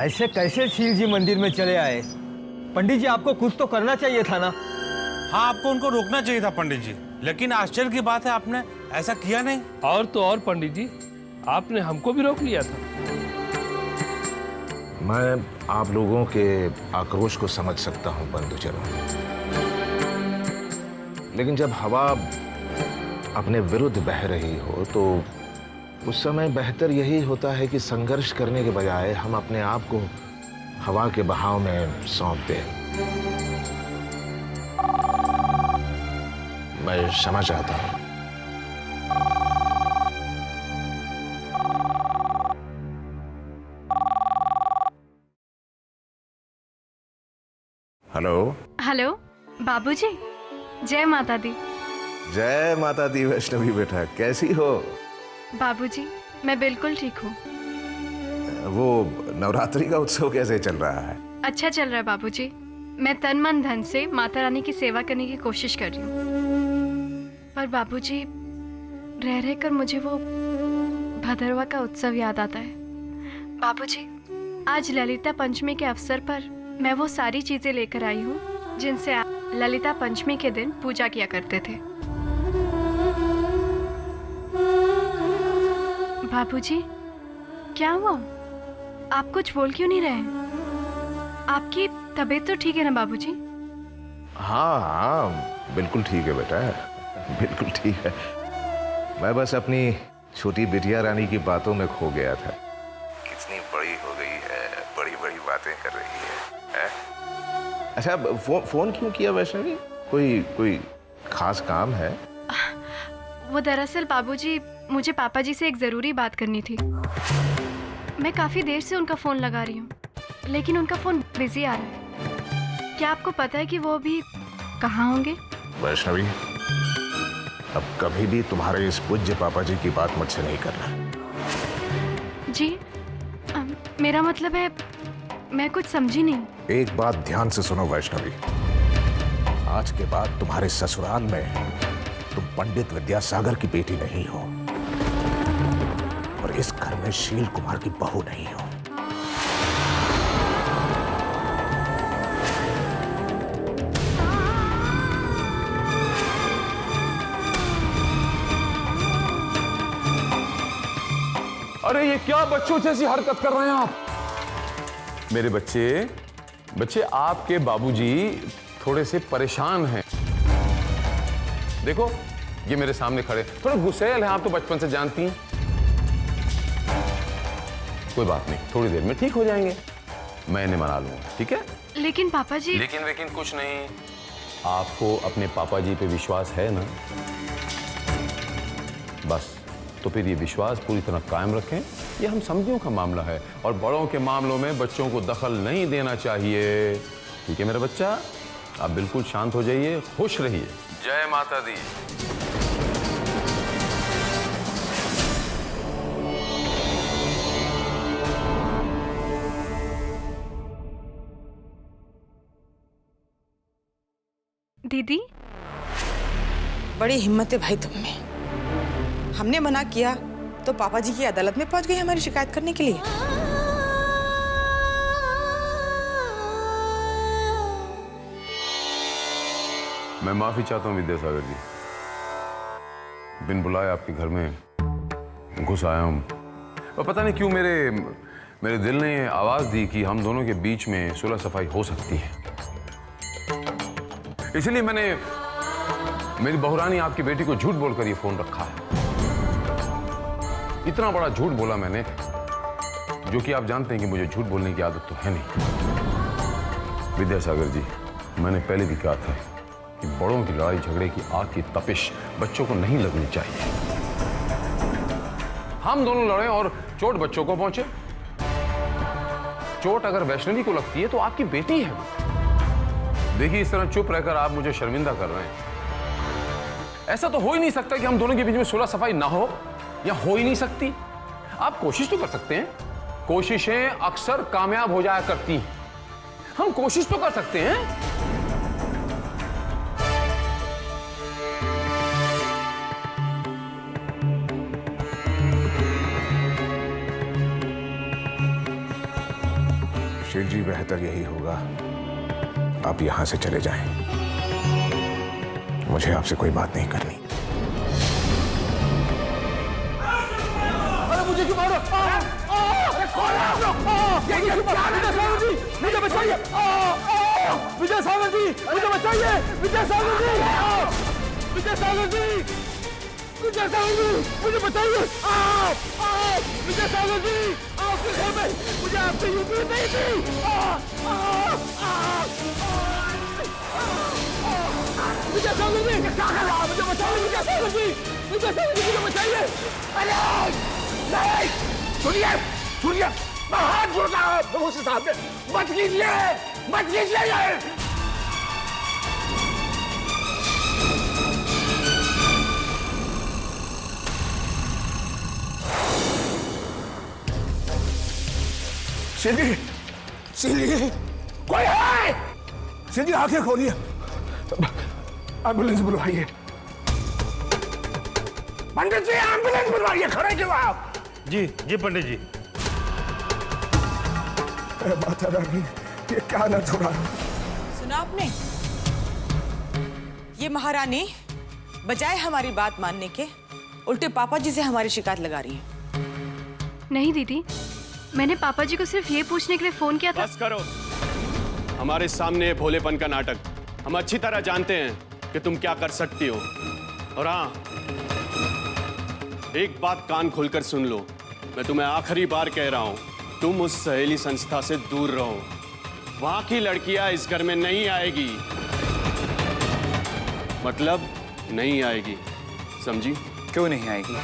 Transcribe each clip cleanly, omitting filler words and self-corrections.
ऐसे कैसे शील जी मंदिर में चले आए? पंडित जी आपको कुछ तो करना चाहिए था ना। हाँ, आपको उनको रोकना चाहिए था पंडित जी, लेकिन आश्चर्य की बात है आपने ऐसा किया नहीं। और तो और पंडित जी, आपने हमको भी रोक लिया था। मैं आप लोगों के आक्रोश को समझ सकता हूं बंधुजनों, लेकिन जब हवा अपने विरुद्ध बह रही हो तो उस समय बेहतर यही होता है कि संघर्ष करने के बजाय हम अपने आप को हवा के बहाव में सौंप दें। मैं क्षमा चाहता हूं। हेलो। हेलो बाबूजी, जय माता दी। जय माता दी वैष्णवी बेटा, कैसी हो? बाबूजी मैं बिल्कुल ठीक हूँ। वो नवरात्रि का उत्सव कैसे चल रहा है? अच्छा चल रहा है बाबूजी। मैं तन मन धन से माता रानी की सेवा करने की कोशिश कर रही हूँ, पर बाबूजी रह रह कर मुझे वो भदरवा का उत्सव याद आता है। बाबूजी आज ललिता पंचमी के अवसर पर मैं वो सारी चीजें लेकर आई हूँ जिनसे आप ललिता पंचमी के दिन पूजा किया करते थे। बाबूजी क्या हुआ? आप कुछ बोल क्यों नहीं रहे? आपकी तबीयत तो ठीक है ना बाबूजी? हाँ हाँ बिल्कुल ठीक है बेटा, बिल्कुल ठीक है। मैं बस अपनी छोटी बिटिया रानी की बातों में खो गया था। कितनी बड़ी हो गई है, बड़ी बड़ी बातें कर रही है? अच्छा फोन क्यों किया वैष्णवी? कोई खास काम है? वो दरअसल बाबूजी मुझे पापा जी से एक जरूरी बात करनी थी। मैं काफी देर से उनका फोन लगा रही हूँ, लेकिन उनका फोन बिजी आ रहा है। क्या आपको पता है कि वो अभी कहाँ होंगे? वैष्णवी अब कभी भी तुम्हारे इस पूज्य पापा जी की बात मुझसे नहीं करना। जी मेरा मतलब है, मैं कुछ समझी नहीं। एक बात ध्यान से सुनो वैष्णवी, आज के बाद तुम्हारे ससुराल में तुम पंडित विद्यासागर की बेटी नहीं हो और इस घर में शील कुमार की बहू नहीं हो। अरे ये क्या बच्चों जैसी हरकत कर रहे हैं आप? मेरे बच्चे आपके बाबूजी थोड़े से परेशान हैं। देखो ये मेरे सामने खड़े, थोड़े गुस्सैल हैं, आप तो बचपन से जानती हैं। कोई बात नहीं, थोड़ी देर में ठीक हो जाएंगे, मैं इन्हें मना लूंगा, ठीक है? लेकिन पापा जी। लेकिन कुछ नहीं। आपको अपने पापा जी पे विश्वास है ना? बस तो फिर ये विश्वास पूरी तरह कायम रखें। ये हम समझियों का मामला है और बड़ों के मामलों में बच्चों को दखल नहीं देना चाहिए, ठीक है मेरा बच्चा? आप बिल्कुल शांत हो जाइए, खुश रहिए। जय माता दी। दीदी बड़ी हिम्मत है भाई तुम में। हमने मना किया तो पापा जी की अदालत में पहुंच गई हमारी शिकायत करने के लिए। मैं माफी चाहता हूं विद्यासागर जी, बिन बुलाए आपके घर में घुस आया हूं। और पता नहीं क्यों मेरे दिल ने आवाज दी कि हम दोनों के बीच में सुलह सफाई हो सकती है। इसलिए मैंने मेरी बहुरानी आपकी बेटी को झूठ बोलकर ये फोन रखा है। इतना बड़ा झूठ बोला मैंने, जो कि आप जानते हैं कि मुझे झूठ बोलने की आदत तो है नहीं। विद्यासागर जी, मैंने पहले भी कहा था कि बड़ों की लड़ाई झगड़े की आग की तपिश बच्चों को नहीं लगनी चाहिए। हम दोनों लड़े और चोट बच्चों को पहुंचे। चोट अगर वैष्णवी को लगती है तो आपकी बेटी है। देखिए इस तरह चुप रहकर आप मुझे शर्मिंदा कर रहे हैं। ऐसा तो हो ही नहीं सकता कि हम दोनों के बीच में सुलह सफाई ना हो, या हो ही नहीं सकती। आप कोशिश तो कर सकते हैं, कोशिशें अक्सर कामयाब हो जाया करती हैं। हम कोशिश तो कर सकते हैं। शेठ जी, बेहतर यही होगा आप यहां से चले जाएं। मुझे आपसे कोई बात नहीं करनी। अरे मुझे क्यों मारो? अरे कौन है आप लोग? मुझे बचाइए! विजय सागर जी, मुझे बचाइए! विजय सागर जी! विजय सागर जी! विजय सागर जी, मुझे बचाइए! विजय सागर जी, आपके घर में मुझे आपसे यूपी नहीं थी! विजय सागर जी, क्या कर रहा है? मुझे बचाइए! विजय सागर जी! विजय सागर जी, मुझे बचाइए! अरे नहीं! सुनिए! सुनिए! मैं हाथ जोड़ता हूँ प्रभु से सामने! मत कीजिए! मत कीजिए ये! सिंधी! सिंधी! कोई है? सिंधी, आंखें खोलिए! एम्बुलेंस बुलवाइए! पंडित जी, एम्बुलेंस बुलवाइए! खड़े क्यों आप? जी जी पंडित जी। माता रानी, ये क्या न हो रहा? सुना आपने? ये महारानी बजाय हमारी बात मानने के उल्टे पापा जी से हमारी शिकायत लगा रही है। नहीं दीदी, मैंने पापा जी को सिर्फ ये पूछने के लिए फोन किया था। बस करो, हमारे सामने ये भोलेपन का नाटक। हम अच्छी तरह जानते हैं कि तुम क्या कर सकती हो। और हाँ, एक बात कान खोलकर सुन लो, मैं तुम्हें आखिरी बार कह रहा हूं, तुम उस सहेली संस्था से दूर रहो। वहां की लड़कियां इस घर में नहीं आएगी, मतलब नहीं आएगी, समझी? क्यों नहीं आएगी?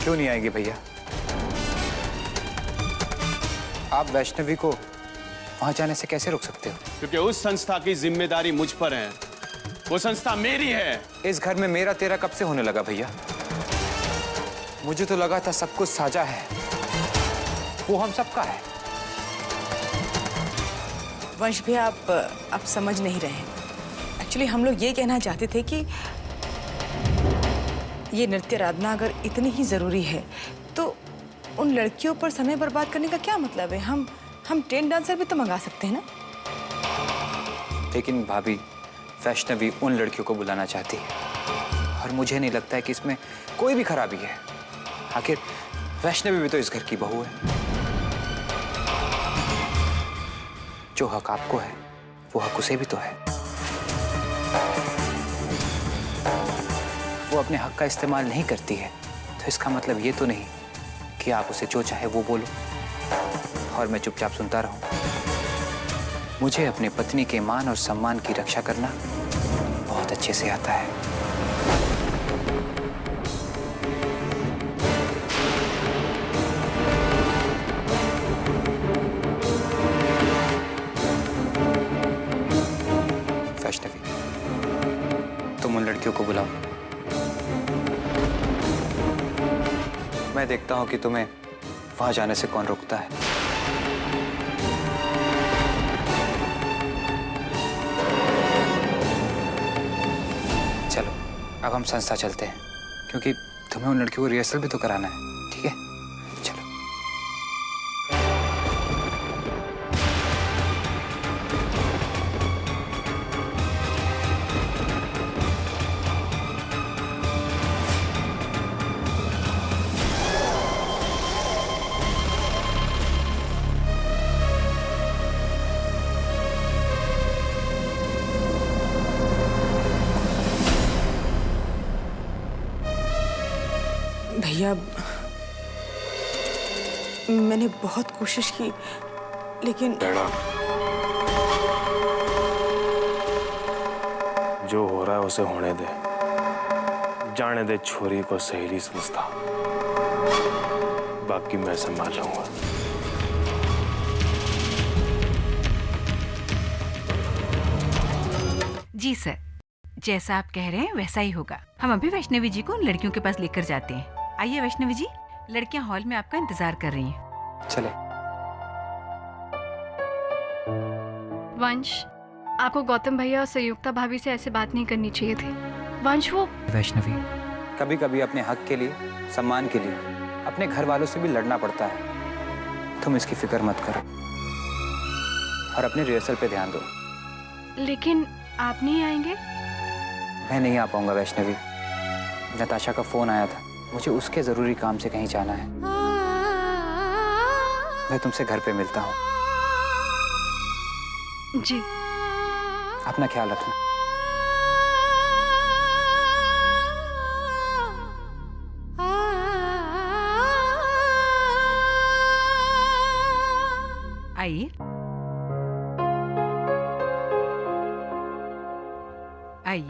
क्यों नहीं आएगी भैया? आप वैष्णवी को वहां जाने से कैसे रोक सकते हो? क्योंकि उस संस्था की जिम्मेदारी मुझ पर है। वो संस्था मेरी है। इस घर में मेरा तेरा कब से होने लगा भैया? मुझे तो लगा था सब कुछ साझा है, वो हम सबका है। वंश भी आप समझ नहीं रहे। एक्चुअली हम लोग ये कहना चाहते थे कि ये नृत्य आराधना अगर इतनी ही जरूरी है तो उन लड़कियों पर समय बर्बाद करने का क्या मतलब है? हम ट्रेन डांसर भी तो मंगा सकते हैं ना। लेकिन भाभी, वैष्णवी उन लड़कियों को बुलाना चाहती है और मुझे नहीं लगता है कि इसमें कोई भी खराबी है। आखिर वैष्णवी भी तो इस घर की बहू है। जो हक आपको है वो हक उसे भी तो है। वो अपने हक का इस्तेमाल नहीं करती है तो इसका मतलब ये तो नहीं कि आप उसे जो चाहे वो बोलो और मैं चुपचाप सुनता रहूं। मुझे अपने पत्नी के मान और सम्मान की रक्षा करना बहुत अच्छे से आता है। वैष्णवी, तुम उन लड़कियों को बुलाओ। मैं देखता हूं कि तुम्हें वहां जाने से कौन रोकता है। चलो, अब हम संस्था चलते हैं क्योंकि तुम्हें उन लड़कियों को रिहर्सल भी तो कराना है, ठीक है? चलो। भैया, मैंने बहुत कोशिश की लेकिन जो हो रहा है उसे होने दे। जाने दे छोरी को सहेली संस्था, बाकी मैं संभाल लूंगा। जी सर, जैसा आप कह रहे हैं वैसा ही होगा। हम अभी वैष्णवी जी को उन लड़कियों के पास लेकर जाते हैं। आइए वैष्णवी जी, लड़कियां हॉल में आपका इंतजार कर रही हैं। चले। वंश, आपको गौतम भैया और संयुक्ता भाभी से ऐसे बात नहीं करनी चाहिए थी। वंश, वो वैष्णवी, कभी कभी अपने हक के लिए, सम्मान के लिए अपने घर वालों से भी लड़ना पड़ता है। तुम इसकी फिक्र मत करो और अपने रिहर्सल पे ध्यान दो। लेकिन आप नहीं आएंगे? मैं नहीं आ पाऊंगा वैष्णवी। नताशा का फोन आया था, मुझे उसके जरूरी काम से कहीं जाना है। मैं तुमसे घर पे मिलता हूँ। जी। अपना ख्याल रखना। आइए आइए।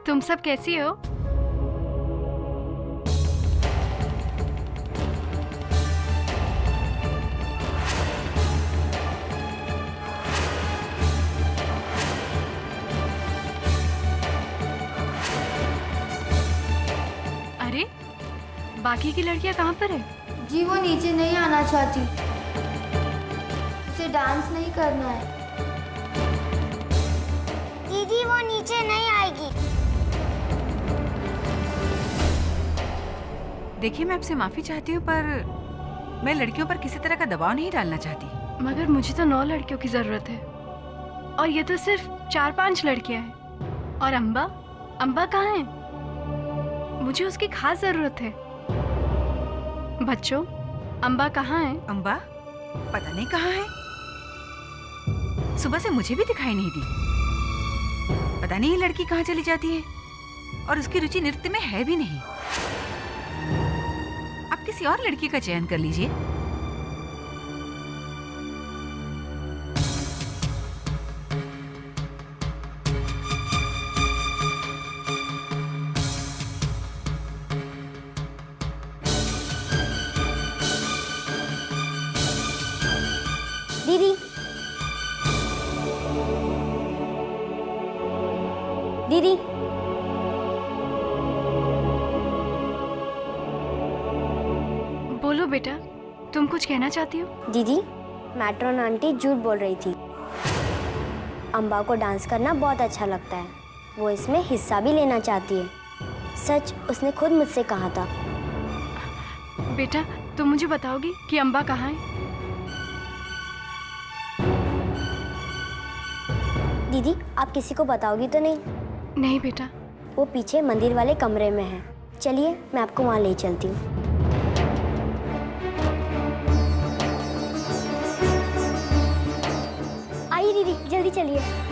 तुम सब कैसी हो? अरे, बाकी की लड़कियां कहाँ पर है? जी वो नीचे नहीं आना चाहती, उसे डांस नहीं करना है। दीदी वो नीचे नहीं आएगी। देखिए, मैं आपसे माफी चाहती हूँ, पर मैं लड़कियों पर किसी तरह का दबाव नहीं डालना चाहती। मगर मुझे तो 9 लड़कियों की जरूरत है और ये तो सिर्फ 4-5 लड़कियां हैं। और अम्बा कहाँ है? मुझे उसकी खास जरूरत है। बच्चों, अम्बा कहाँ है? अम्बा पता नहीं कहाँ है। सुबह से मुझे भी दिखाई नहीं दी। पता नहीं ये लड़की कहाँ चली जाती है, और उसकी रुचि नृत्य में है भी नहीं। आप किसी और लड़की का चयन कर लीजिए। दीदी, दीदी, बोलो बेटा, तुम कुछ कहना चाहती हो? दीदी, मैट्रॉन आंटी झूठ बोल रही थी। अम्बा को डांस करना बहुत अच्छा लगता है, वो इसमें हिस्सा भी लेना चाहती है। सच, उसने खुद मुझसे कहा था। बेटा, तुम मुझे बताओगी कि अम्बा कहाँ है? दीदी, आप किसी को बताओगी तो नहीं? नहीं बेटा। वो पीछे मंदिर वाले कमरे में है। चलिए, मैं आपको वहाँ ले चलती हूँ। आइए दीदी, जल्दी चलिए।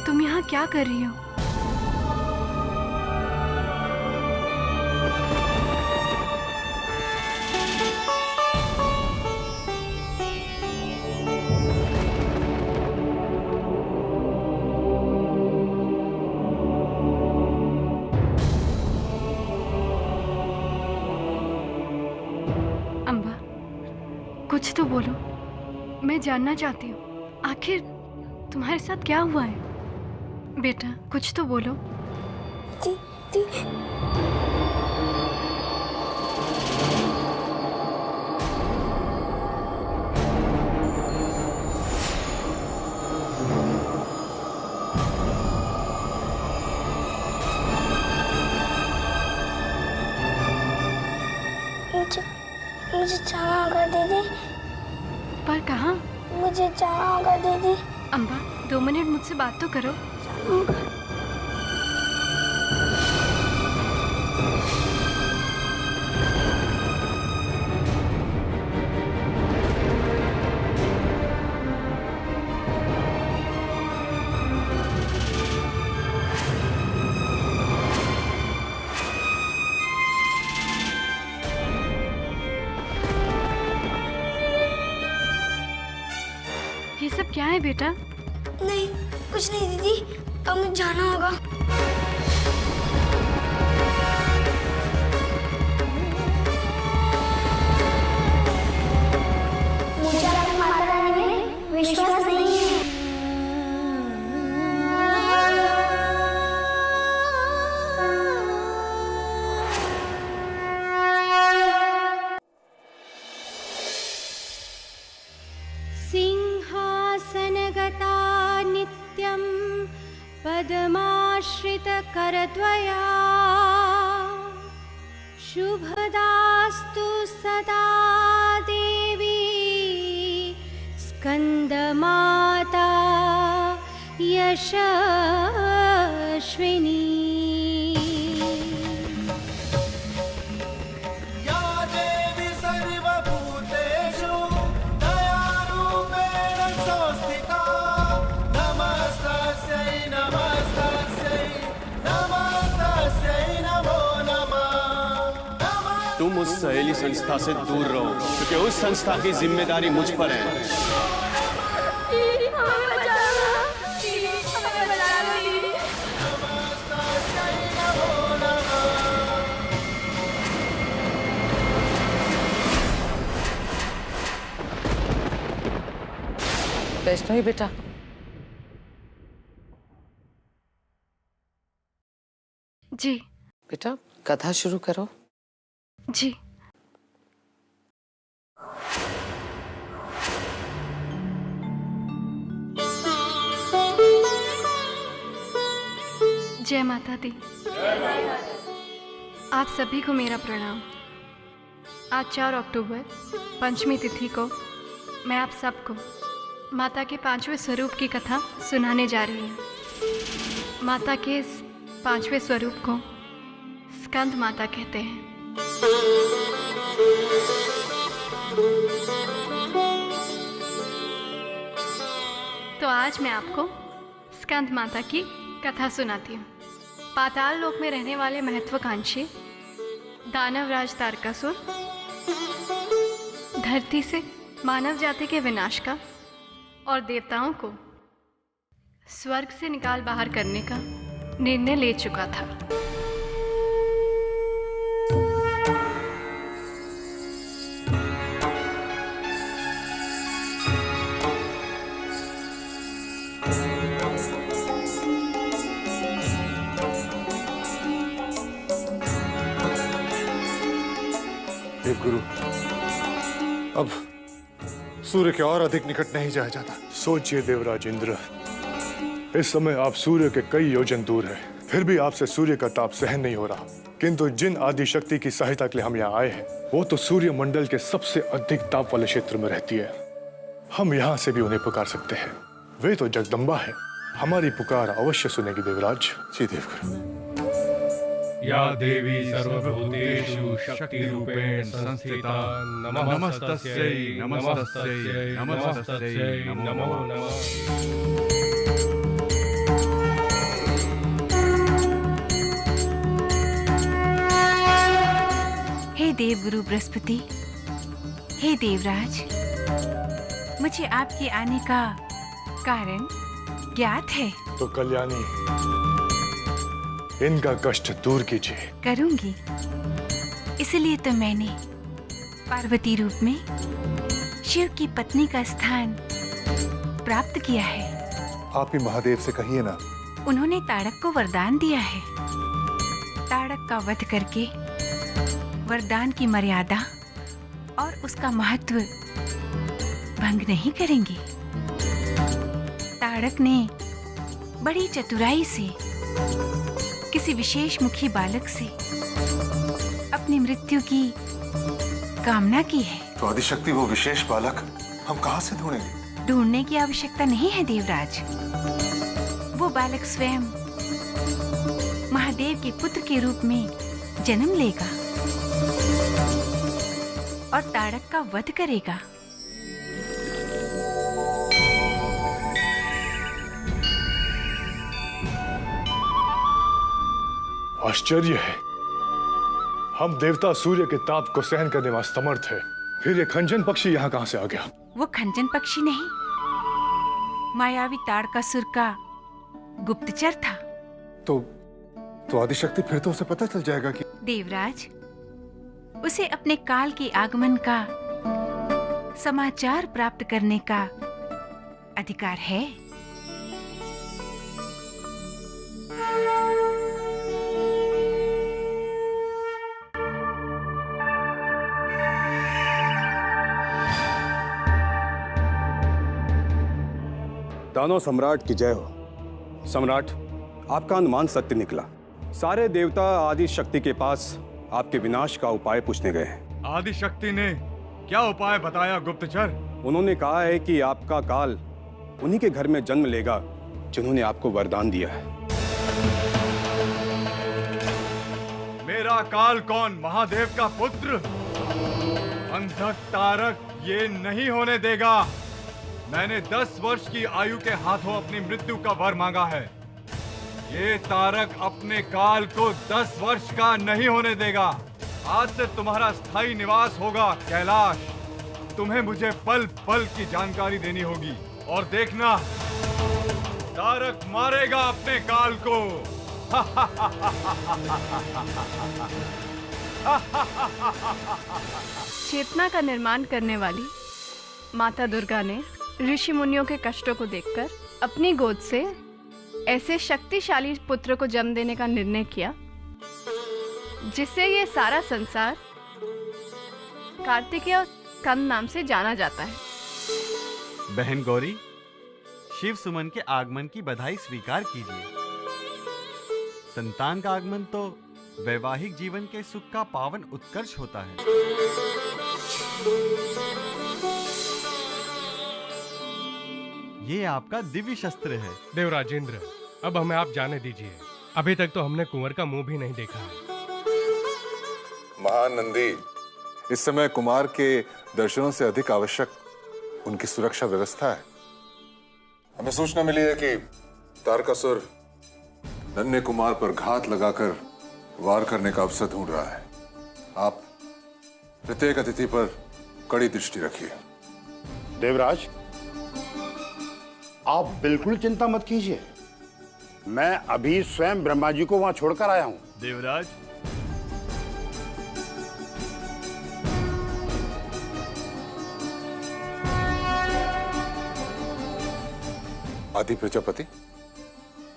तुम यहाँ क्या कर रही हो? अम्बा, कुछ तो बोलो। मैं जानना चाहती हूँ आखिर तुम्हारे साथ क्या हुआ है। बेटा कुछ तो बोलो। मुझे जाना होगा दीदी। पर कहाँ? मुझे जाना होगा दीदी। अम्बा 2 मिनट मुझसे बात तो करो। ये सब क्या है बेटा? नहीं कुछ नहीं दीदी, अब मुझे जाना होगा। मुझे अपनी माता रानी में विश्वास नहीं है। सिंहासनगता नित्यं पद्माश्रितकरद्वया शुभदास्तु सदा देवी स्कंदमाता यशस्विनी। तुम उस सहेली संस्था से दूर रहो, क्योंकि उस संस्था की जिम्मेदारी मुझ पर है। वैष्णवी बेटा, जी बेटा कथा शुरू करो। जी। जय माता दी। आप सभी को मेरा प्रणाम। आज 4 अक्टूबर पंचमी तिथि को मैं आप सबको माता के 5वें स्वरूप की कथा सुनाने जा रही हूँ। माता के इस 5वें स्वरूप को स्कंद माता कहते हैं। तो आज मैं आपको स्कंद माता की कथा सुनाती हूँ। पाताल लोक में रहने वाले महत्वाकांक्षी दानवराज तारकासुर धरती से मानव जाति के विनाश का और देवताओं को स्वर्ग से निकाल बाहर करने का निर्णय ले चुका था। देवगुरु, अब सूर्य के और अधिक निकट नहीं जाया जाता। सोचिए देवराज इंद्र, इस समय आप सूर्य के कई योजन दूर हैं, फिर भी आपसे सूर्य का ताप सहन नहीं हो रहा। किंतु जिन आदि शक्ति की सहायता के लिए हम यहाँ आए हैं, वो तो सूर्य मंडल के सबसे अधिक ताप वाले क्षेत्र में रहती है। हम यहाँ से भी उन्हें पुकार सकते हैं। वे तो जगदम्बा है, हमारी पुकार अवश्य सुनेगी देवराज। जी देवगुरु। या देवी सर्वभूतेषु शक्तिरूपेण संस्थिता नमस्तस्यै नमस्तस्यै नमस्तस्यै नमो नमः। देवगुरु बृहस्पति, हे देवराज, मुझे आपके आने का कारण ज्ञात है। तो कल्याणी, इनका कष्ट दूर कीजिए। करूंगी। इसलिए तो मैंने पार्वती रूप में शिव की पत्नी का स्थान प्राप्त किया है। आप ही महादेव से कहिए ना। उन्होंने ताड़क को वरदान दिया है। ताड़क का वध करके वरदान की मर्यादा और उसका महत्व भंग नहीं करेंगे। ताड़क ने बड़ी चतुराई से किसी विशेष मुखी बालक से अपनी मृत्यु की कामना की है। तो आदिशक्ति वो विशेष बालक हम कहां से ढूंढेंगे? ढूंढने की आवश्यकता नहीं है देवराज। वो बालक स्वयं महादेव के पुत्र के रूप में जन्म लेगा और ताड़क का वध करेगा। आश्चर्य है, हम देवता सूर्य के ताप को सहन करने में समर्थ है, फिर ये खंजन पक्षी यहाँ कहाँ से आ गया? वो खंजन पक्षी नहीं, मायावी ताड़कासुर का गुप्तचर था। तो आदिशक्ति फिर तो उसे पता चल जाएगा कि देवराज, उसे अपने काल के आगमन का समाचार प्राप्त करने का अधिकार है। दानव सम्राट की जय हो। सम्राट, आपका अनुमान सत्य निकला। सारे देवता आदि शक्ति के पास आपके विनाश का उपाय पूछने गए हैं। आदि शक्ति ने क्या उपाय बताया गुप्तचर? उन्होंने कहा है कि आपका काल उन्हीं के घर में जन्म लेगा जिन्होंने आपको वरदान दिया है। मेरा काल कौन? महादेव का पुत्र? अंधक तारक ये नहीं होने देगा। मैंने 10 वर्ष की आयु के हाथों अपनी मृत्यु का वर मांगा है। ये तारक अपने काल को 10 वर्ष का नहीं होने देगा। आज से तुम्हारा स्थायी निवास होगा कैलाश। तुम्हें मुझे पल पल की जानकारी देनी होगी और देखना, तारक मारेगा अपने काल को। चेतना का निर्माण करने वाली माता दुर्गा ने ऋषि मुनियों के कष्टों को देखकर अपनी गोद से ऐसे शक्तिशाली पुत्र को जन्म देने का निर्णय किया जिससे ये सारा संसार कार्तिकेय स्कंद नाम से जाना जाता है। बहन गौरी, शिव सुमन के आगमन की बधाई स्वीकार कीजिए। संतान का आगमन तो वैवाहिक जीवन के सुख का पावन उत्कर्ष होता है। ये आपका दिव्य शस्त्र है। देवराजेंद्र, अब हमें आप जाने दीजिए। अभी तक तो हमने कुंवर का मुंह भी नहीं देखा है। महानंदी, इस समय कुमार के दर्शनों से अधिक आवश्यक उनकी सुरक्षा व्यवस्था है। हमें सूचना मिली है कि तारकासुर नन्हे कुमार पर घात लगाकर वार करने का अवसर ढूंढ रहा है। आप प्रत्येक अतिथि पर कड़ी दृष्टि रखिए। देवराज, आप बिल्कुल चिंता मत कीजिए। मैं अभी स्वयं ब्रह्मा जी को वहां छोड़कर आया हूं। देवराज, आदि प्रजापति,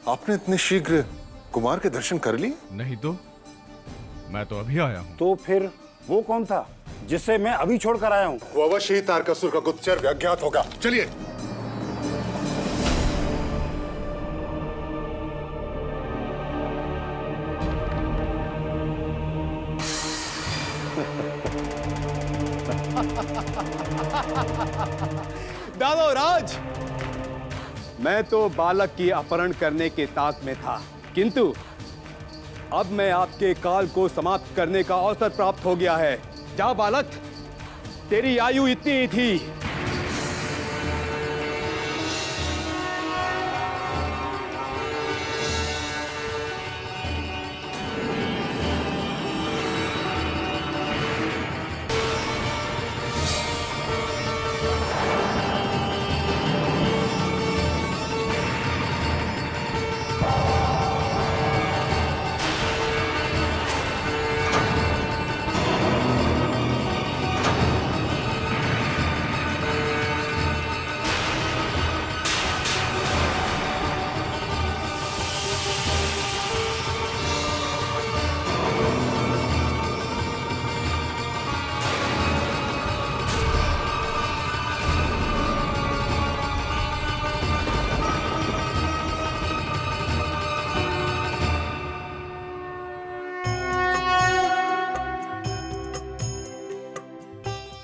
आपने इतने शीघ्र कुमार के दर्शन कर लिए? नहीं तो मैं तो अभी आया हूं। तो फिर वो कौन था जिससे मैं अभी छोड़कर आया हूं? वो अवश्य ही तारकासुर का गुप्तचर अज्ञात होगा। चलिए। दानव राज, मैं तो बालक की अपहरण करने के ताक में था, किंतु अब मैं आपके काल को समाप्त करने का अवसर प्राप्त हो गया है। जा बालक, तेरी आयु इतनी ही थी।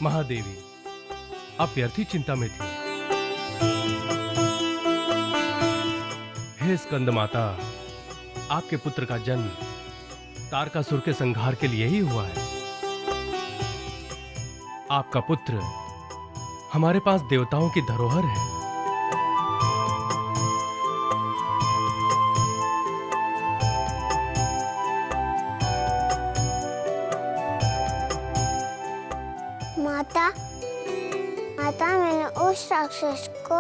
महादेवी, आप व्यर्थी चिंता में थी। हे स्कंद माता, आपके पुत्र का जन्म तारकासुर के संहार के लिए ही हुआ है। आपका पुत्र हमारे पास देवताओं की धरोहर है। माता, मैंने उस राक्षस को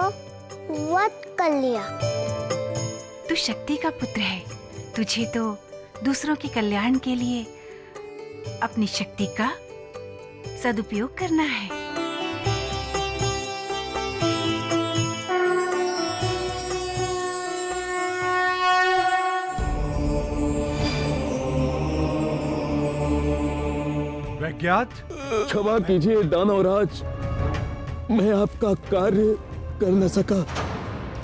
वध कर लिया। तू शक्ति का पुत्र है, तुझे तो दूसरों के कल्याण के लिए अपनी शक्ति का सदुपयोग करना है। वैज्ञात, क्षमा कीजिए दानवराज, मैं आपका कार्य कर न सका।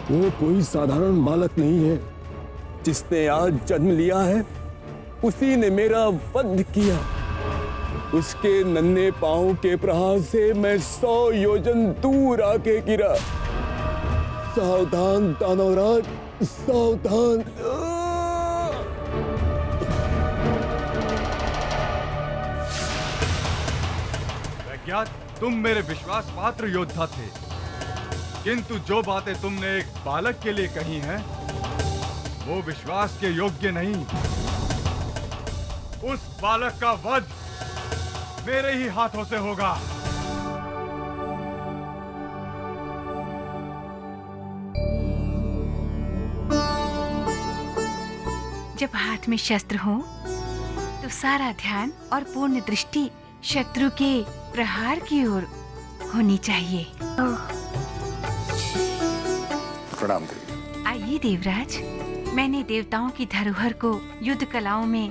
वो कोई साधारण बालक नहीं है। जिसने आज जन्म लिया है उसी ने मेरा वध किया। उसके नन्हे पांव के प्रहार से मैं 100 योजन दूर आके गिरा। सावधान दानवराज, सावधान। वैज्ञात, तुम मेरे विश्वास पात्र योद्धा थे, किंतु जो बातें तुमने एक बालक के लिए कही हैं, वो विश्वास के योग्य नहीं। उस बालक का वध मेरे ही हाथों से होगा। जब हाथ में शस्त्र हो तो सारा ध्यान और पूर्ण दृष्टि शत्रु के प्रहार की ओर होनी चाहिए। प्रणाम देवी। आइए देवराज, मैंने देवताओं की धरोहर को युद्ध कलाओं में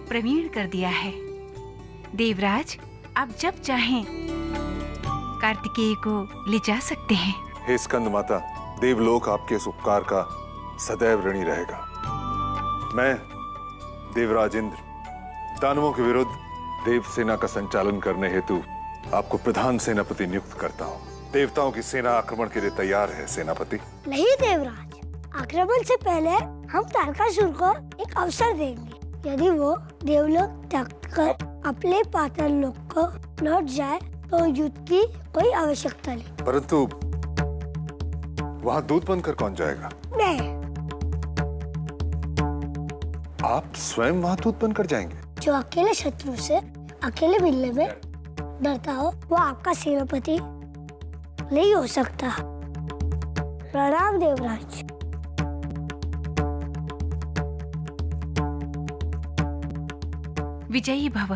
प्रवीण कर दिया है। देवराज, आप जब चाहें कार्तिकेय को ले जा सकते हैं। हे स्कंद माता, देवलोक आपके इस उपकार का सदैव ऋणी रहेगा। मैं देवराज इंद्र दानवों के विरुद्ध देव सेना का संचालन करने हेतु आपको प्रधान सेनापति नियुक्त करता हूँ। देवताओं की सेना आक्रमण के लिए तैयार है सेनापति। नहीं देवराज, आक्रमण से पहले हम तारकासुर को एक अवसर देंगे। यदि वो देवलोक तक कर अपने पाताल लोक को लौट जाए तो युद्ध की कोई आवश्यकता नहीं। परंतु वहाँ दूत बनकर कौन जाएगा? मैं। आप स्वयं वहाँ दूत बनकर जाएंगे? जो अकेले शत्रु से अकेले मिलने में डरता हो वो आपका सेनापति नहीं हो सकता। प्रणाम देवराज। विजयी भव।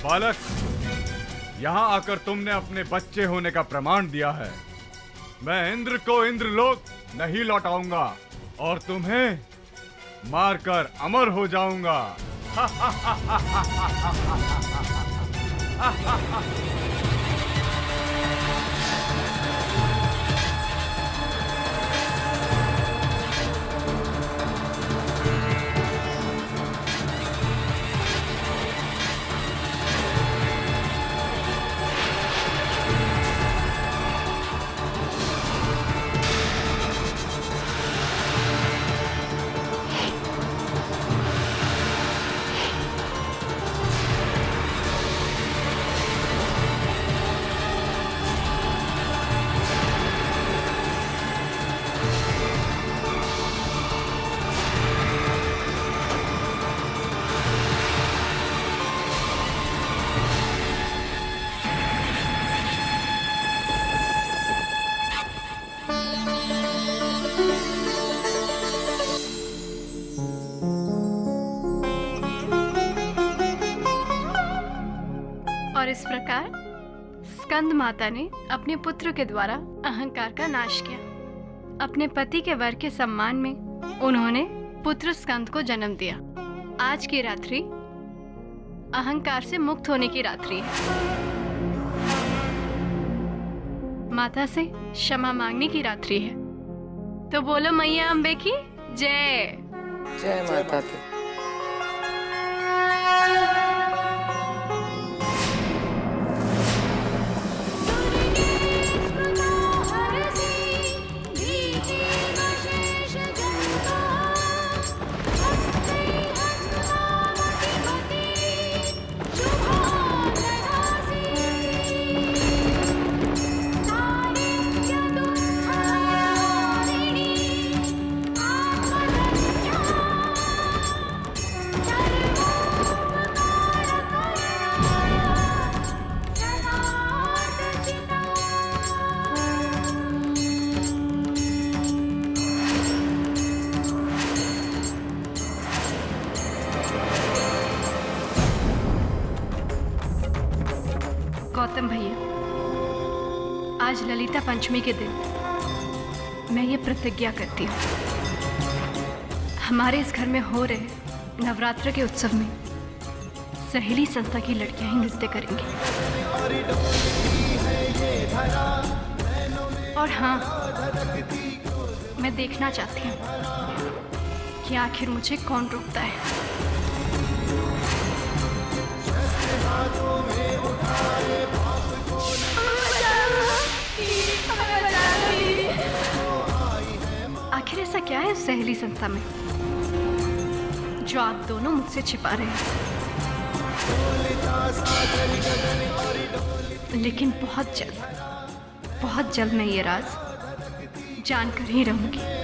बालक, यहाँ आकर तुमने अपने बच्चे होने का प्रमाण दिया है। मैं इंद्र को इंद्रलोक नहीं लौटाऊंगा और तुम्हें मारकर अमर हो जाऊंगा। और इस प्रकार स्कंद माता ने अपने पुत्र के द्वारा अहंकार का नाश किया। अपने पति के वर के सम्मान में उन्होंने पुत्र स्कंद को जन्म दिया। आज की रात्रि अहंकार से मुक्त होने की रात्रि है। माता से क्षमा मांगने की रात्रि है। तो बोलो मैया अम्बे की जय। जय माता दी। गौतम भैया, आज ललिता पंचमी के दिन मैं ये प्रतिज्ञा करती हूँ, हमारे इस घर में हो रहे नवरात्र के उत्सव में सहेली संस्था की लड़कियां ही नृत्य करेंगी। और हाँ, मैं देखना चाहती हूँ कि आखिर मुझे कौन रोकता है। आखिर ऐसा क्या है उस सहेली संस्था में जो आप दोनों मुझसे छिपा रहे हैं? लेकिन बहुत जल्द मैं ये राज जानकर ही रहूंगी।